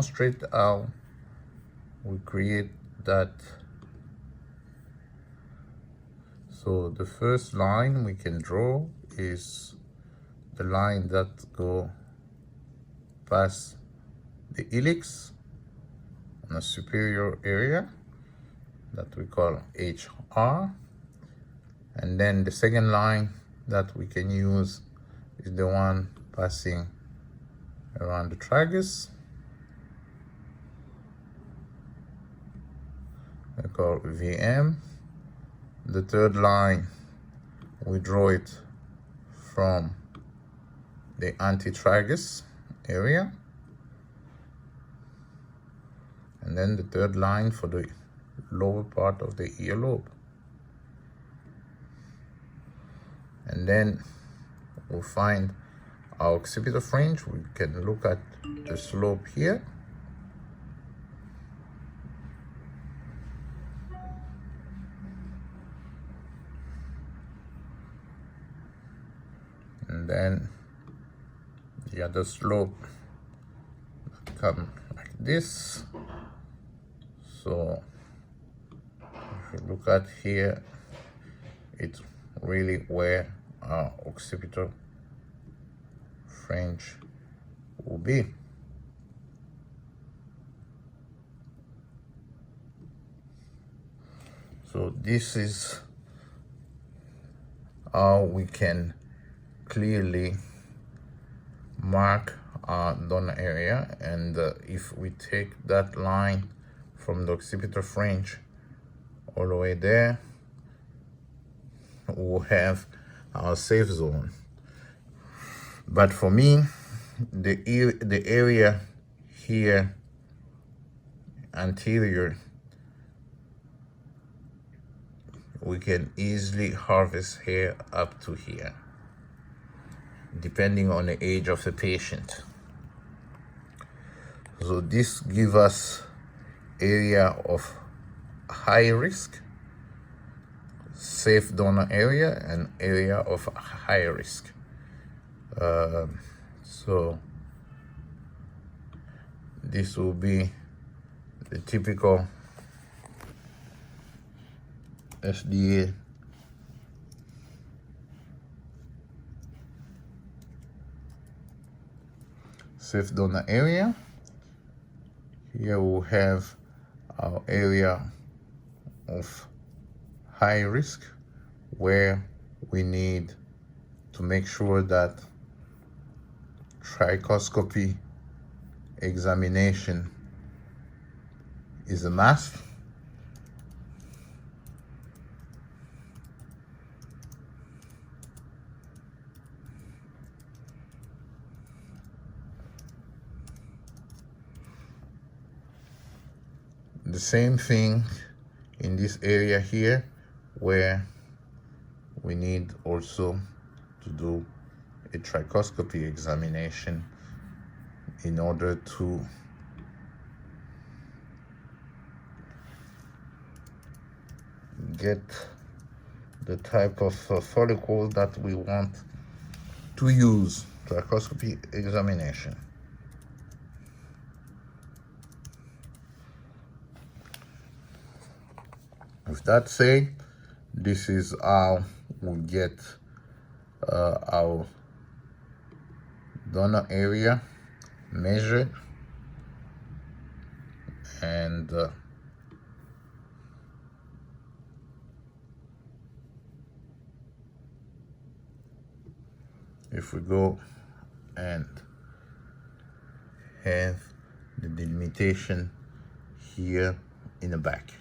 demonstrate how we create that. So the first line we can draw is the line that go past the helix on a superior area that we call HR. And then the second line that we can use is the one passing around the tragus. We call VM. The third line, we draw it from the antitragus area. And then the third line for the lower part of the earlobe. And then we'll find our occipital fringe. We can look at the slope here. And then the other slope come like this. So if you look at here, it's really where our occipital fringe will be. So this is how we can clearly mark our donor area. And if we take that line from the occipital fringe all the way there, we'll have our safe zone. But for me, the area here anterior, we can easily harvest hair up to here, depending on the age of the patient. So this gives us area of high risk, safe donor area, and area of high risk. So this will be the typical FDA safe donor area. Here we'll have our area of high risk, where we need to make sure that trichoscopy examination is a must. The same thing in this area here, where we need also to do a trichoscopy examination in order to get the type of follicle that we want to use. Trichoscopy examination. With that said, this is how we get our donor area measured, and if we go and have the delimitation here in the back.